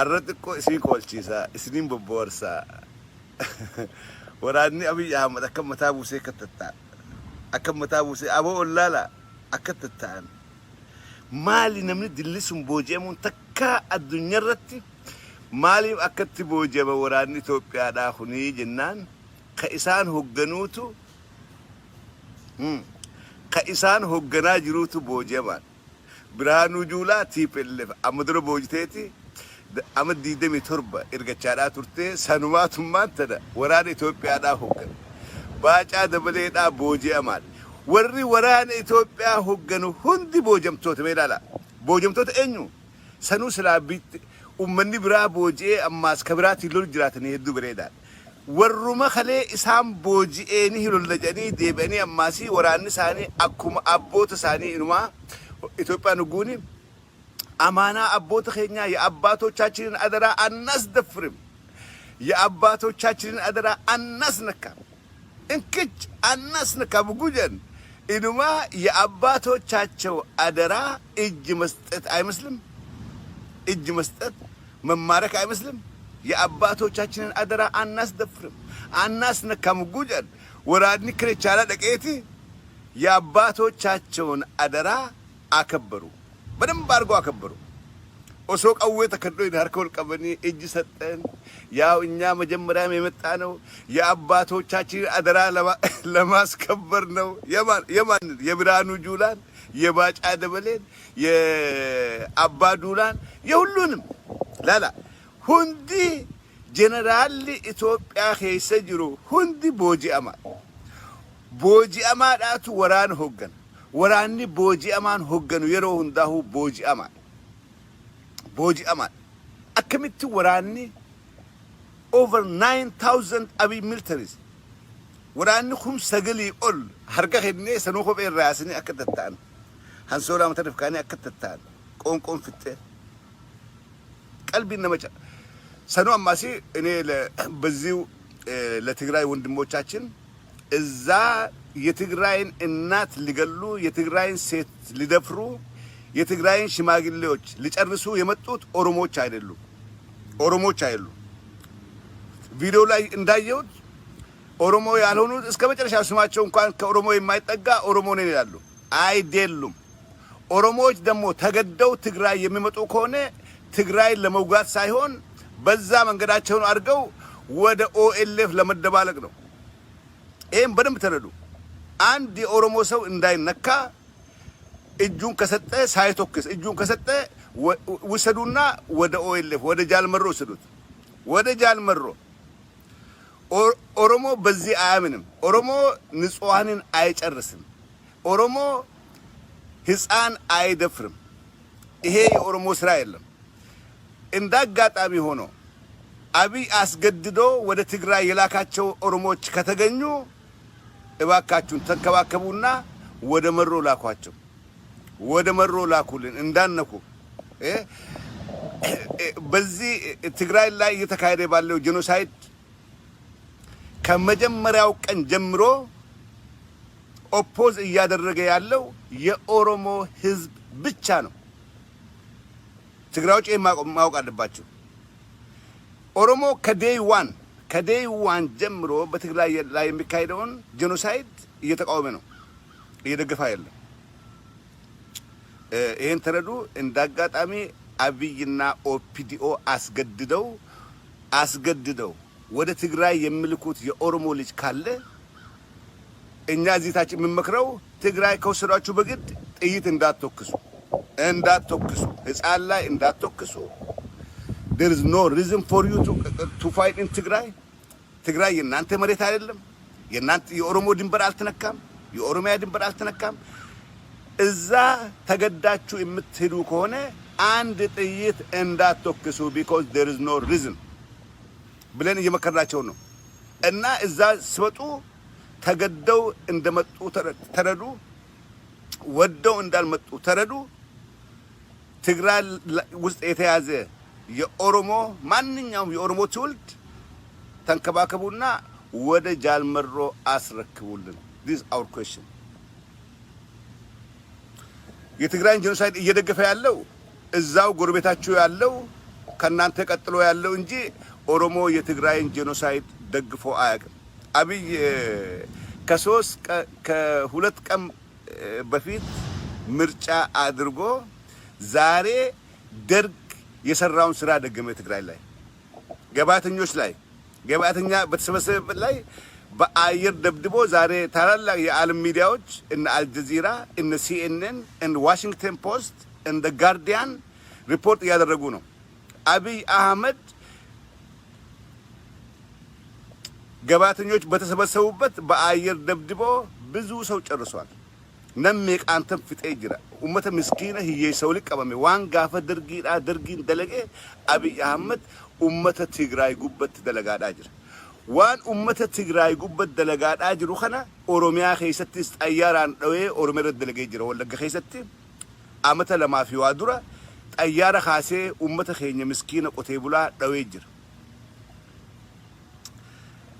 አረጥቆ ሲቆልቺሳ እስኒም በቦርሳ ወራኒ አብይ አህመድ አከመታ ቡሴ ከተታ አከመታ ቡሴ አቦ ኦላላ አከተታን ማሊ ነምን ድልሱም ቦጀሙን ተካ አዱኛረቲ ማሊ አከቲ ቦጀበ ወራኒ ኢትዮጵያ ዳኹኒ ጅናን ከኢሳን ሆገኑቱ ከኢሳን ሆገና ጅሩቱ ቦጀማን ብርሃኑ ጁላ ቲፕልፍ አመድሮ ቦጅቴቲ አመድ ዲደም ተርባ እርገቻዳ ቱርቴ ሰኑማቱማን ተደ ወራን ኢትዮጵያ ዳ ሆገን ባጫ ደበሌዳ ቦጀማን ወሪ ወራን ኢትዮጵያ ሆገኑ ሁንዲ ቦጀምቶት ሜዳላ ቦጀምቶት እኙ ሰኑ ስላቢት ኡመኒ ብራ ቦጄ አማስ ከብራት ይሉል ጅራተኒ ሄዱ ብሬዳል ወሩማ ኸሌ ኢሳም ቦጂኤኒ ይሉል ለጀኒ ዴበኒ አማሲ ወራን ሳኒ አኩማ አቦት ሳኒ ኢኑማ ኢትዮጵያ ንጉኒ አማና አቦት ኸኛ የአባቶቻችንን አደራ አናስደፍርም የአባቶቻችንን አደራ አናስነካ እንክች አናስነካ ብጉጀን ኢኑማ የአባቶቻቸው አደራ እጅ መስጠት አይመስልም እጅ መስጠት መማረክ አይመስልም የአባቶቻችንን አደራ አናስደፍርም አናስነካም ጉጀን ወራድኒ ክረቻላ ደቀቲ የአባቶቻቸውን አደራ አከበሩ በደንብ አድርገው አከበሩ ኦሶ ቀዌ ተከዶ ይዳርከው ቀበኒ እጅ ሰጠን ያው እኛ መጀመሪያም የመጣ ነው የአባቶቻችን አደራ ለማስከበር ነው የማን የብርሃኑ ጁላን የባጫ ደበሌን የአባዱላን የሁሉንም ላላ ሁንዲ ጀነራል ኢትዮጵያ ኸይሰ ጅሩ ሁንዲ ቦጂአማ ዳቱ ወራን ሆገን ወራኒ ቦጂአማን ሆገኑ የሮ ሁንዳሁ ቦጂአማ አከሚት ወራኒ over 9000 abi militaries ወራኒ ኹም ሰገሊ ኦል ሀርጋ ኸድኔ ሰኖ ኾበ ራስኒ አከተታን ሃንሶላ መተደፍካኒ አከተታን ቆንቆን ፍቴ ቀልቢ ነመጫ ሰኖ አማሲ እኔ በዚው ለትግራይ ወንድሞቻችን እዛ የትግራይን እናት ሊገሉ የትግራይን ሴት ሊደፍሩ የትግራይን ሽማግሌዎች ሊጨርሱ የመጡት ኦሮሞዎች አይደሉም ቪዲዮ ላይ እንዳየሁት ኦሮሞ ያልሆኑት እስከ መጨረሻ ስማቸው እንኳን ከኦሮሞ የማይጠጋ ኦሮሞ ነው ይላሉ አይደሉም ኦሮሞዎች ደግሞ ተገደው ትግራይ የሚመጡ ከሆነ ትግራይ ለመውጋት ሳይሆን በዛ መንገዳቸውን አድርገው ወደ ኦኤልኤፍ ለመደባለቅ ነው ይሄን በደንብ ተረዱ አንድ የኦሮሞ ሰው እንዳይነካ እጁን ከሰጠ ሳይተኩስ እጁን ከሰጠ ወሰዱና ወደ ኦኤልኤፍ ወደ ጃልመሮ ወሰዱት ወደ ጃልመሮ ኦሮሞ በዚህ አያምንም ኦሮሞ ንጹሃንን አይጨርስም ኦሮሞ ህፃን አይደፍርም ይሄ የኦሮሞ ስራ አይደለም እንዳጋጣሚ ሆኖ አብይ አስገድዶ ወደ ትግራይ የላካቸው ኦሮሞዎች ከተገኙ እባካችሁን ተከባከቡና ወደ መሮ ላኳቸው ወደ መሮ ላኩልን እንዳነኩ በዚህ ትግራይ ላይ እየተካሄደ ባለው ጄኖሳይድ ከመጀመሪያው ቀን ጀምሮ ኦፖዝ እያደረገ ያለው የኦሮሞ ህዝብ ብቻ ነው ትግራዮች ማወቅ አለባቸው ኦሮሞ ከዴይ ዋን ጀምሮ በትግራይ ላይ የሚካሄደውን ጄኖሳይድ እየተቃወመ ነው እየደገፈ ያለው ይሄን ተረዱ እንዳጋጣሚ አብይና ኦፒዲኦ አስገድደው ወደ ትግራይ የሚልኩት የኦሮሞ ልጅ ካለ እኛ ዚታችን የምንመክረው ትግራይ ከወሰዳችሁ በግድ ጥይት እንዳትተኩሱ ህፃን ላይ እንዳትተኩሱ there is no reason for you to fight in ትግራይ የናንተ መሬት አይደለም የናንተ የኦሮሞ ድንበር አልተነካም የኦሮሚያ ድንበር አልተነካም እዛ ተገዳችሁ የምትሄዱ ከሆነ አንድ ጥይት እንዳትተኩሱ because there is no reason ብለን እየመከርናቸው ነው እና እዛ ሲወጡ ተገደው እንደመጡ ተረዱ ወደው እንዳልመጡ ተረዱ ትግራይ ውስጥ የተያዘ የኦሮሞ ማንኛውም የኦሮሞ ትውልድ ተንከባከቡና ወደ ጃልመሮ አስረክቡልን this is our question የትግራይን ጄኖሳይድ እየደገፈ ያለው እዛው ጎረቤታቸው ያለው ከናንተ ቀጥሎ ያለው እንጂ ኦሮሞ የትግራይን ጄኖሳይድ ደግፎ አያውቅም። አብይ ከሁለት ቀን በፊት ምርጫ አድርጎ ዛሬ ደርግ የሰራውን ስራ ደገመ። ትግራይ ላይ ገባተኞች ላይ ገባተኛ በተሰበሰበበት ላይ በአየር ደብድቦ ዛሬ ታላላቅ የዓለም ሚዲያዎች እነ አልጀዚራ እነ ሲኤንኤን እነ ዋሽንግተን ፖስት እነ ጋርዲያን ሪፖርት ያደረጉ ነው። አብይ አህመድ ገባተኞች በተሰበሰቡበት በአየር ደብድቦ ብዙ ሰው ጨርሷል። ነሜ ቃንተም ፍጤ ጅራ ኡመተ ምስኪነ ህየሰው ሊቀበመ ዋን ጋፈ ደርጊን ደለገ አብይ አህመድ ኡመተ ትግራይ ጉበት ደለጋዳ ጅራ ዋን ኡመተ ትግራይ ጉበት ደለጋዳ ጅሩ ኸና ኦሮሚያ ኸይሰትስ ጠያራን ደዌ ኦሮሚያ ደለገ ጅራ ወለገ ኸይሰት አመተ ለማፊዋ ዱራ ጠያራ ኻሴ ኡመተ ኸኘ ምስኪነ ቆቴ ቡላ ደዌ ጅራ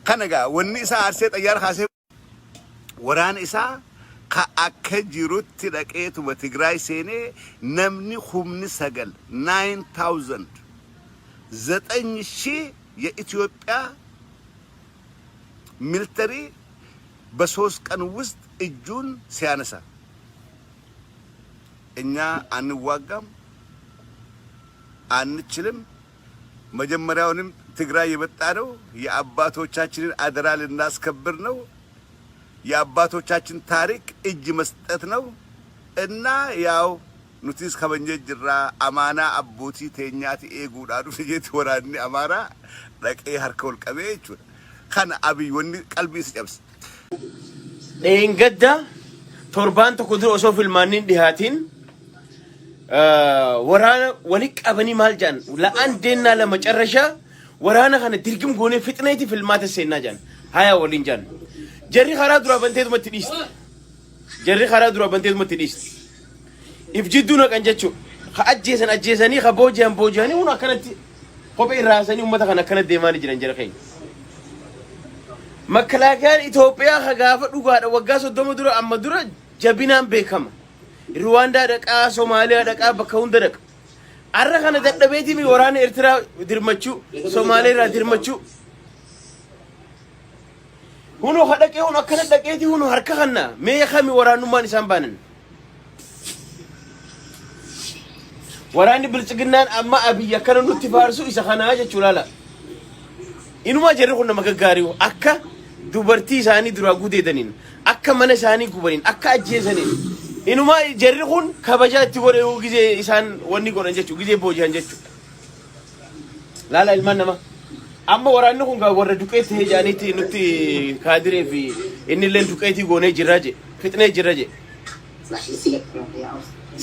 ከነጋ ወኒ ኢሳ አርሴ ጠያራ ኻሴ ወራን ኢሳ ከአከጅሩት ደቄቱ በትግራይ ሴኔ ነምኒ ሁምኒ ሰገል 9000 የኢትዮጵያ ሚሊተሪ በሶስት ቀን ውስጥ እጁን ሲያነሳ እኛ አንዋጋም አንችልም። መጀመሪያውንም ትግራይ የመጣነው የአባቶቻችንን አደራ ልናስከብር ነው። የአባቶቻችን ታሪክ እጅ መስጠት ነው እና ያው ኑቲስ ከበንጀ ጅራ አማና አቦቲ ተኛቲ ኤጉዳዱ ፍጀት ወራኒ አማራ ለቀ ሀርከውል ቀበይቹ ካን አብይ ወኒ ቀልቢ ሲጨብስ እንገዳ ቶርባን ተኩድሮ ሶ ፊልማኒን ዲሃቲን ወራና ወሊቅ አበኒ ማልጃን ለአንዴና ለመጨረሻ ወራና ከነ ድርግም ጎኔ ፍጥነቲ ፊልማተ ሰናጃን ሃያ ወሊንጃን ጀሪ ኸራ ዱራ በንቴት መትዲስ ጀሪ ኸራ ዱራ በንቴት መትዲስ ኢፍጂዱና ቀንጀቹ አጀሰኒ ቦጃኒ ሁና ከነቲ ኮቤ ራሰኒ ኡመታ ከነ ከነ ደማኒ ጅረን ጀረኸኝ መከላከያ ኢትዮጵያ ኸጋፈ ዱጋዳ ወጋ ሶዶሞ ዱራ አመ ዱራ ጀቢናን ቤከም ሩዋንዳ ደቃ ሶማሊያ ደቃ በከውንደ ደቃ አረኸነ ደደቤቲ ሚ ወራነ ኤርትራ ድርመቹ ሶማሊያ ድርመቹ ሁኖ ኸደቀ ሁኖ ከነ ደቄቲ ሁኖ ሀርከኸና ሜኸሚ ወራኑ ማን ይሳምባንን ወራኒ ብልጽግናን አማ አብይ ከነኑ ትፋርሱ ይሰኸና ጀቹላላ ኢኑማ ጀርኹነ መገጋሪው አካ ዱበርቲ ሳኒ ድራ ጉዴደኒን አካ መነ ሳኒ ጉበኒን አካ አጀሰኒን ኢኑማ ጀርኹን ከበጃቲ ወሬው ጊዜ ኢሳን ወኒ ጎረን ጀቹ ጊዜ ቦጃን ጀቹ ላላ ኢልማነማ አማ ወራኒ ሁን ጋ ወረ ዱቄት ሄጃኒቲ ኑቲ ካድሬ ፊ ኢንለን ዱቄቲ ጎኔ ጅራጀ ፍጥኔ ጅራጀ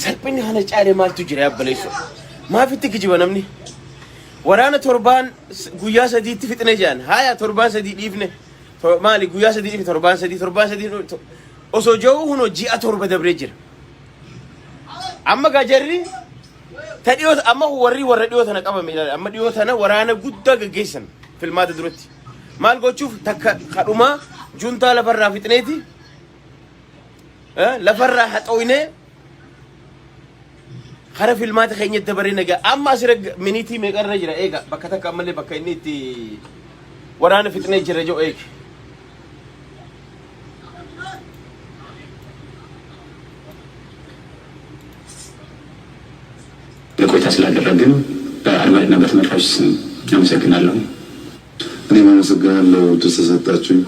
ሰልපኝ ሀነ ጫሬ ማልቱ ጅራ ያበለይሶ ማፊት ግጅ በነምኒ ወራነ ቶርባን ጉያ ሰዲት ፍጥኔ ጃን ሃያ ቶርባን ሰዲ ዲፍነ ማሊ ጉያ ሰዲ ዲፍ ቶርባን ሰዲ ኦሶ ጆው ሁኖ ጂአ ቶርበ ደብሬ ጅራ አማ ጋጀሪ ተዲዮት አማ ወሪ ወረዲዮት ተነቀበ ሚላል አማ ዲዮት ተነ ወራነ ጉዳ ገገሰን ፊልማት ድሮቲ ማልጎቹ ከዱማ ጁንታ ለፈራ ፍጥኔቲ ለፈራ ሐጦይኔ ኸረ ፊልማት ኸኘ ደበሬ ነገ አማ ሲረግ ሚኒቲ መቀረ ጅራ ኤጋ በከተካ መለ በከኒቲ ወራነ ፍጥኔ ጅረጆ ኤግ ለቆይታ ስላደረግን በአድማጭና በተመልካች ስም አመሰግናለሁ። እኔም አመሰግናለሁ ተሰጣችሁኝ።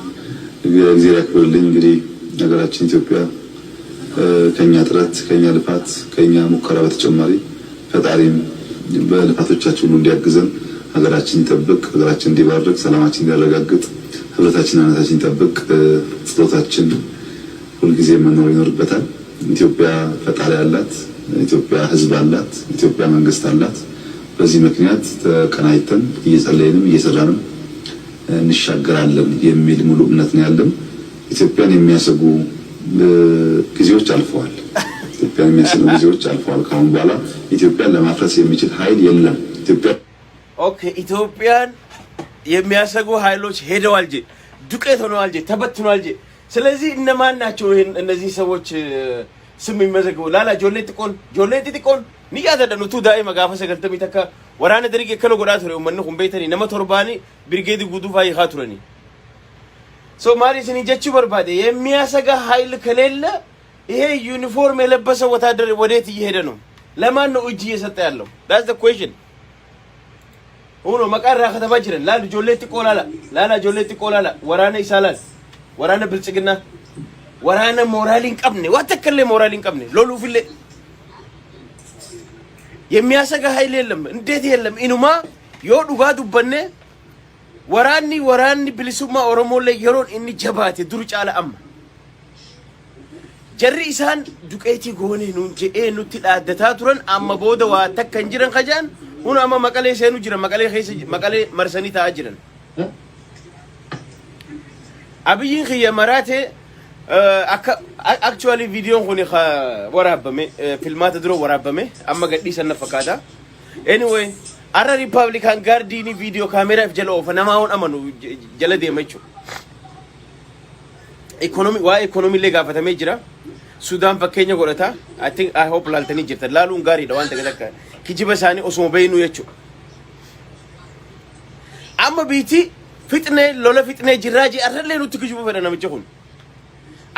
እግዚአብሔር ያክብርልኝ። እንግዲህ ሀገራችን ኢትዮጵያ ከኛ ጥረት ከኛ ልፋት ከኛ ሙከራ በተጨማሪ ፈጣሪም በልፋቶቻችን ሁሉ እንዲያግዘን ሀገራችን ይጠብቅ፣ ሀገራችን እንዲባርክ፣ ሰላማችን እንዲያረጋግጥ፣ ህብረታችን አንድነታችን ይጠብቅ። ጸሎታችን ሁልጊዜ መኖር ይኖርበታል። ኢትዮጵያ ፈጣሪ አላት፣ ኢትዮጵያ ህዝብ አላት፣ ኢትዮጵያ መንግስት አላት። በዚህ ምክንያት ተቀናይተን እየጸለይንም እየሰራንም እንሻገራለን የሚል ሙሉ እምነት ነው ያለን። ኢትዮጵያን የሚያሰጉ ጊዜዎች አልፈዋል። ኢትዮጵያን የሚያሰጉ ጊዜዎች አልፈዋል። ካሁን በኋላ ኢትዮጵያን ለማፍረስ የሚችል ኃይል የለም። ኦኬ፣ ኢትዮጵያን የሚያሰጉ ኃይሎች ሄደዋል ጂ ዱቄት ሆነዋል ጂ ተበትኗል ጂ። ስለዚህ እነማን ናቸው እነዚህ ሰዎች ስም የሚመዘግቡ? ላላ ጆሌ ጥቆን ንያ ተደኑቱ ዳይ መጋፈ ሰገልተም ይተካ waraana darige kana godhaa ture ummanni kun beeytanii nama torbaani birgeedi guduufaa hiikaa turanii so maali isin jechuu barbaade የሚያሰጋ ኃይል ከሌለ ይሄ ዩኒፎርም የለበሰ ወታደር ወዴት እየሄደ ነው ለማን ነው እጅ እየሰጠ ያለው that's the question ሆኖ መቃራ ከተማ ጅረን ላል ጆሌቲ ቆላላ ላላ ጆሌቲ ቆላላ ወራነ ይሳላል ወራነ ብልጽግና ወራነ ሞራሊን ቀብኔ ወተከለ ሞራሊን ቀብኔ ሎሉ ፍለ የሚያሰጋ ኃይል የለም እንዴት የለም ኢኑማ ዮዱጋ ዱበነ ወራኒ ብልሱማ ኦሮሞ ላይ የሮን እኒ ጀባቴ ዱርጫላ አማ ጀሪ ኢሳን ዱቄቲ ጎኔ ነው ጀኤ ኑቲ ዳደታ ቱረን አማ ቦደ ዋ ተከን ጅረን ከጃን ሁን አማ መቀሌ ሰኑ ጅረን መቀሌ መርሰኒ ታጅረን አብይን ኸየመራቴ actually video khuni kha warabame filmat dro warabame amma gaddi sanafakada anyway ara republican guard ni video camera jalo ofana ma on amanu jala de machu economy le gafatame jira sudan bakenya godata I hope laltani jirta lalu ngari da wanta gadaka kijiba sani osmo bayinu yachu amma biti fitne lola fitne jiraji arle nu tukijuba fada namchkhun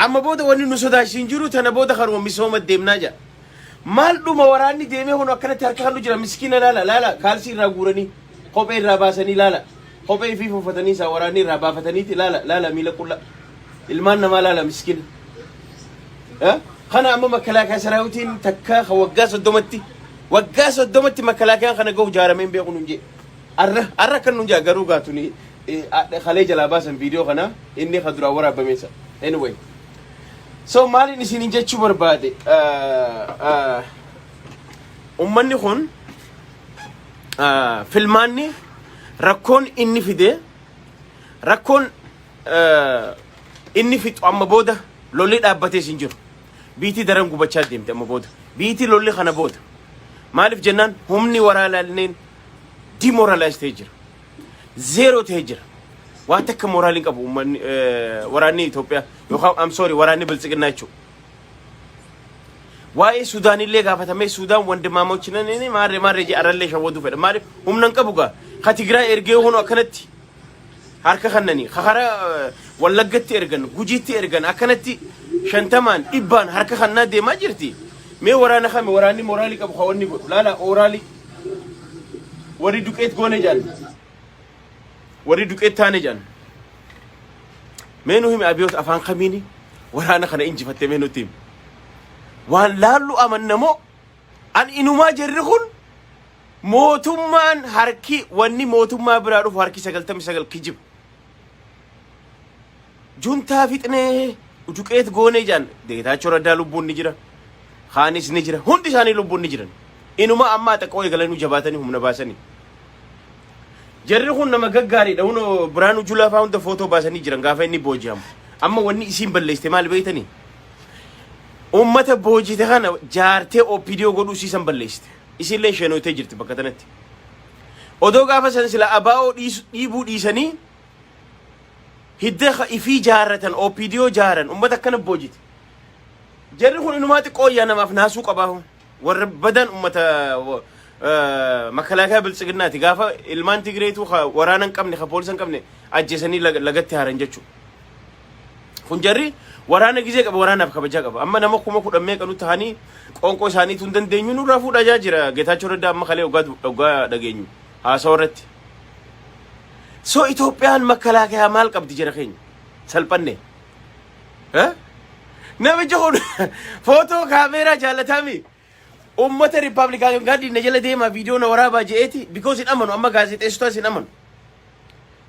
amma boda wani nusoda shinjuru tana boda kharwa misoma demnaja mal duma warani deme hono akana tarkanu jira miskina lala kalsi ragurani hobe rabasani lala hobe fifo fatani sa warani rabafatani lala mila kulla ilman na lala miskin khana amma makalaka sarawtin takka khawgaso domatti makalaka khana go jaramen be kununje arra kanunja garu gatuni khale jala basan video khana inni khadra wara bamesa anyway so mali ni sinin jechu barbade ummanni khun filmanni rakon inni fide rakon inni fit amma boda lolli dabbate sinjur biti daran gubacha demte amma boda biti lolli khana boda malif jannan humni waralalnen demoralized tejir zero tejir ዋተከ ሞራሊን ቀቡ ወራኒ ኢትዮጵያ I'm sorry ወራኒ ብልጽግናቸው ዋይ ሱዳን ይለ ጋፈተመ ሱዳን ወንድማሞች ነን እኔ ማሬ አረለ ሸወዱ ፈደ ማለት ሁምነን ቀቡጋ ከትግራይ ኤርጌ ሆኖ አከነቲ harka kannani khara wallagatti ergan gujitti ergan akanatti shantaman ibban harka kanna de majirti me warana khame warani morali qab khawni go lala orali wari duqet gone jan wari duqet tane jan menu him abiyot afan khamini warana khana inji fatte menu tim wan lalu amannamo an inuma jarrihun mootummaan harki wanni mootummaa biraa dhufu harki 99 kijib junta fitne duqet gone jan deetaachoo raddaa lubbuun ni jira khaanis ni jira hundi isaanii lubbuun ni jiran inuma amma taqoo eegalanu jabaatanii humna baasanii jarri kun nama gaggaariidha huno Biraanuu Juulaa faa hunda footoo baasanii jiran gaafa inni booji'amu amma wanni isiin balleessite maal beeytanii ummata boojite kana jaartee OPDO godhuu siisan balleessite isillee shenootee jirti bakka tanatti odoo gaafa san sila abaa'oo dhiibuu dhiisanii hidda ifii jaarratan OPDO jaaran ummata akkana boojite jarri kun inumaati qooyyaa namaaf naasuu qabaahu warra badan ummata makalaakaa biltsiginnaati gaafa ilmaan Tigreetu waraanan qabne ka poolisan qabne ajjeesanii lagatti haaran jechuu kun jarri waraana gizee qaba waraanaaf kabajaa qaba amma nama kuma kudhammee qanu tahanii qonqoo isaanii tun dandeenyu nurraa fuudhaa jira Geetaachoo Raddaa amma kalee ogaa dhageenyu haasawarratti so Itoophiyaan makalaakaa maal qabdi jira keenya salphanne namicha kun footoo kaameeraa jaallatami ummata Riippaabilikaan gaadhi na jala deemaa viidiyoo na waraabaa je'eeti because hin amanu amma gaazexeessitotas hin amanu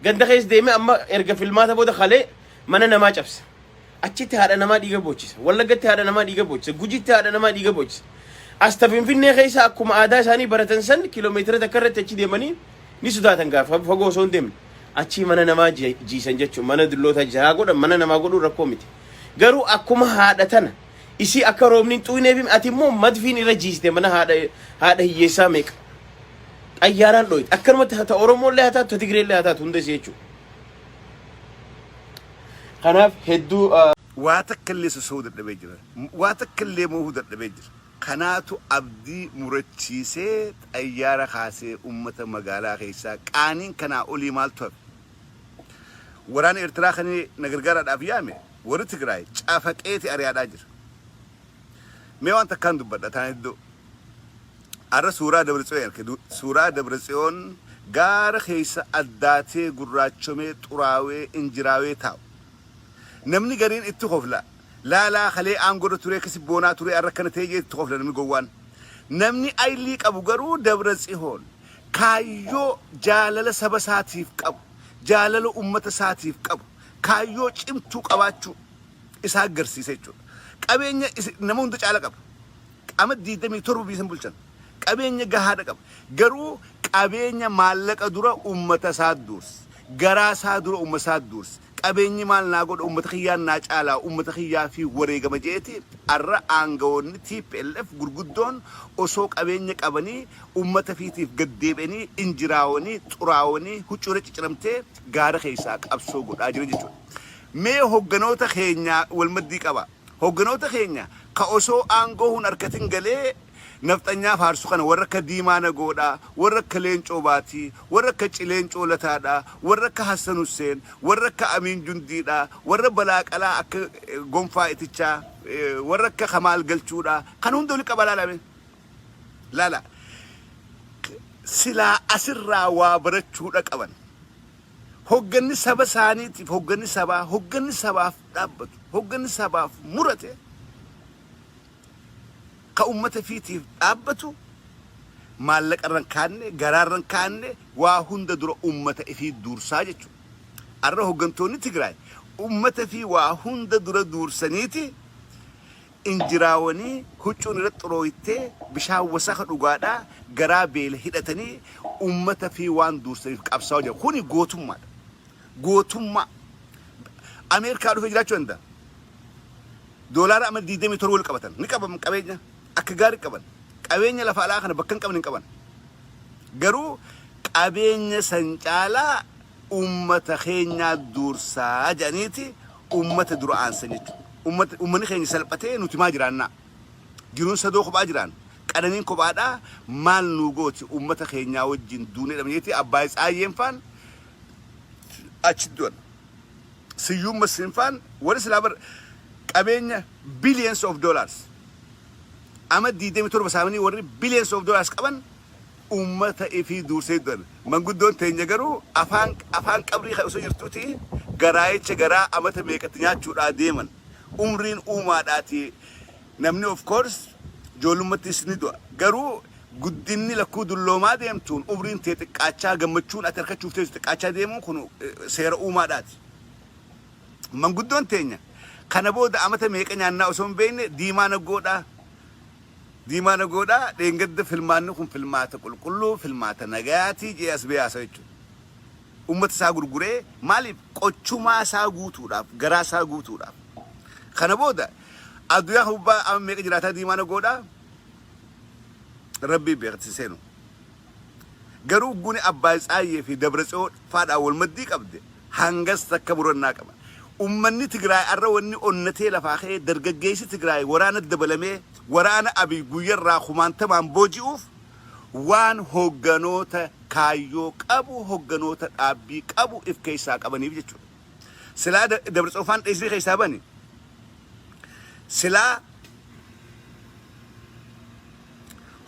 ganda keessa deeme amma erga filmaata booda kalee mana namaa cabse achitti haadha namaa dhiiga bochisa wallagatti haadha namaa dhiiga bochisa gujitti haadha namaa dhiiga bochisa asta Finfinnee keessa akkuma aadaa isaanii baratan san kiiloomeetira takka irratti achi deemanii ni sodaatan gaafa fagoo osoo hin deemne achi mana namaa jiisan jechuun mana dulloota jisaa godhan mana namaa godhuu rakkoo miti garuu akkuma haadha tana isi akka roobni xuuneef ati immoo madfiin irra jiiste mana haadha hiyyeessaa meeqa xayyaaraan dhoyit akkanumatti haa ta'u Oromoollee haa taatu Tigreellee haa taatu hunda isii jechuudha kanaaf hedduu waa takka illee sosso'uu dadhabee jira waa takka illee moohuu dadhabee jira kanaatu abdii murachiisee xayyaara kaasee ummata magaalaa keessaa qaaniin kanaa olii maaltu hafe waraana Eertiraa kan nagargaaraadhaaf yaame warri Tigraay caafaqeeti ari'aadhaa jira. Mee waan takkaan dubbadha taan iddoo arra suuraa Dabratsiyoon gaara keessa addaatee gurraachomee xuraawee injiraawee taa'u. Namni gariin itti qofla laalaa kalee aangoorra turee kasi boonaa turee arra kana ta'ee itti qofla namni gowwaan. Namni aylii qabu garuu Dabratsiyoon kaayyoo jaalala saba isaatiif qabu jaalala ummata isaatiif qabu kaayyoo cimtuu qabaachuu isaa agarsiisa jechuudha. Qabeenya nama hunda caala qaba. Qaama 27 biisan bulchan. Qabeenya gahaadha qaba. Garuu qabeenya maallaqa dura ummata isaa dursa. Garaa isaa dura ummata isaa dursa. Qabeenyi maal naa godha ummata kiyyaan naa caalaa ummata kiyyaa fi wareegama jeeti arra aangawoonni TPLF gurguddoon osoo qabeenya qabanii ummata fiitiif gaddeebi'anii injiraawanii xuraawanii huccuura cicciramtee gaara keessaa qabsoo godhaa jira jechuudha. Mee hogganoota keenya wal maddii qaba. Hogganoota keenya ka osoo aangoo hun harkatin galee nafxanyaa faarsu kana warra akka Diimaa Nagoodhaa, warra akka Leencoo Baatii, warra akka Cileencoo Lataadhaa, warra akka Hassan Hussein, warra akka Amiin Jundiidhaa, warra Balaaqalaa akka Gonfaa Itichaa, warra akka Kamaal Galchuudhaa kan hunda wali qaba laalame. Laala silaa asirraa waa barachuudha qaban. Hogganni saba isaaniitiif hogganni sabaaf dhaabbatu hogganni sabaaf murate ka ummata fiitiif dhaabbatu maallaqa irraan kaanne garaarraan kaanne waa hunda dura ummata ifii duursaa jechuudha. Arra hoggantoonni Tigraay ummata fi waa hunda dura duursaniiti injiraawanii huccuun irra xurooytee bishaan wasaqa dhugaadhaa garaa beela hidhatanii ummata fi waan duursaniif qabsaa'aa jiru. Kuni gootummaadha. Gootummaa Ameerikaa dhufee jiraachuu danda'a. Doolaara amma 27 wal qabatan ni qaban qabeenya akka gaarii qaban qabeenya lafa alaa kana bakka hin qaban hin qaban garuu qabeenya san caalaa ummata keenya dursaa jedhaniiti ummata dura aansan jechuudha. Ummanni keenya salphatee nuti maa jiraannaa jiruun sadoo kophaa jiraan qadaniin kophaadhaa maal nu gooti ummata keenyaa wajjin duunee dhabneeti Abbaay Tsaayyeen faan achi du'an Siyyuun Masriin faan warri silaa qabeenya billions of dollars ama 27 saamanii warri billions of dollars qaban ummata ifii duursee du'an. Manguddoon teenya garuu afaan qabrii osoo jirtuuti garaayicha garaa amata meeqatti nyaachuudhaa deeman umriin uumaadhaati. Namni of course ijoollummattis ni du'a garuu guddinni lakkuu dulloomaa deemtuun umriin tee xiqqaachaa gammachuun ati harkachuuf teessu xiqqaachaa deemuun kun seera uumaadhaati. Manguddoon teenya kana booda amata meeqa nyaannaa osoo hin beekne Diimaa Nagoodhaa dheengadda filmaanni kun filmaata qulqulluu filmaata nagayaatii jee as beeyaasa jechuudha. Ummata isaa gurguree maaliif qochumaa isaa guutuudhaaf garaa isaa guutuudhaaf. Kana booda addunyaa hubbaa amma meeqa jiraataa Diimaa Nagoodhaa Rabbii beekti seenu. Garuu guni Abbaay Tsaayyee fi Dabratsiyoon faadhaa wal maddii qabde hangas takka murannaa qaba. Ummanni Tigraay arra wanni onnatee lafaa ka'ee dargaggeessi Tigraay waraana dabalamee waraana Abiy guyyarraa kumaantamaan booji'uuf waan hogganoota kaayyoo qabu hogganoota dhaabbii qabu if keessaa qabaniif jechuudha. Silaa Dabratsiyoon faan dheessee keessaa bani silaa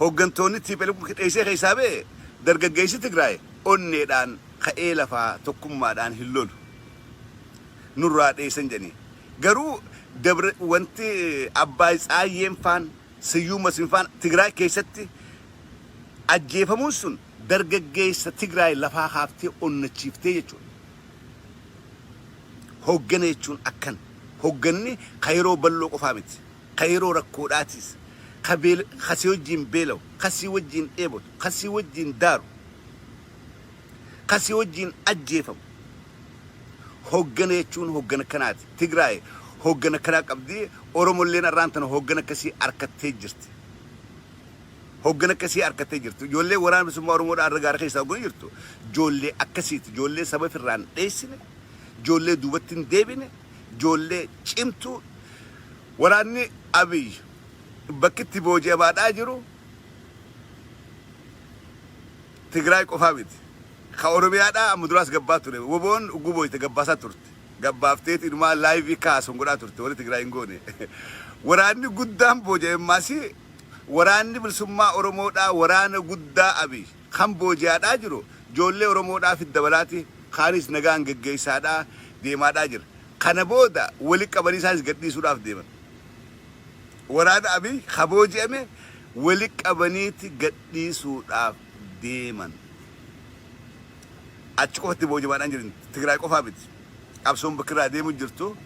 hoggantoonni TPLF dheessee keessaa ba'e dargaggeessi Tigraay onneedhaan ka'ee lafaa tokkummaadhaan hin lolu. Nurraa dheessan jedhanii garuu wanti Abbaay Tsaayyeen faan Siyyuun Masriin faan Tigraay keessatti ajjeefamuun sun dargaggeessa Tigraay lafaa kaaftee onnachiiftee jechuudha. Hoggana jechuun akkan hogganni ka yeroo balloo qofaa miti ka yeroo rakkoodhaatis kasii wajjin beelawu kasii wajjin dheebotu kasii wajjin daaru kasii wajjin ajjeefamu. Hoggana jechuun hoggana kanaati. Tigraay hoggana kanaa qabdi. Oromolleen arraan tana hoggana akkasii harkattee jirti. Hoggana akkasii harkattee jirti. Ijoollee waraana bilisummaa Oromoodhaa arra gaara keessaa hoggana jirtu. Ijoollee akkasiiti. Ijoollee saba ofirraan dheessine. Ijoollee duubatti hin deebine. Ijoollee cimtuu. Waraanni Abiy bakkitti booji'amaadhaa jiru Tigraay qofaa miti. Ka Oromiyaadhaa amma duraas gabbaa ture. Woboon gubooyte gabbaasaa turte. Gabbaafteet inumaa laayivii kaasuun godhaa turte warri Tigraay hin goone. Waraanni guddaan booji'ammaasi waraanni bilisummaa Oromoodhaa waraana guddaa abi kan booji'aadhaa jiru ijoollee Oromoodhaa fi dabalaati kaanis nagaan geggeessaadhaa deemaadhaa jira. Kana booda wali qabanii isaanis gadhiisuudhaaf deeman. Waraana abi ka booji'ame wali qabaniiti gadhiisuudhaaf deeman. Achi qofatti booji'amaadhaan jiran Tigraay qofaa miti. Qabsoon bakka irraa deemu jirtu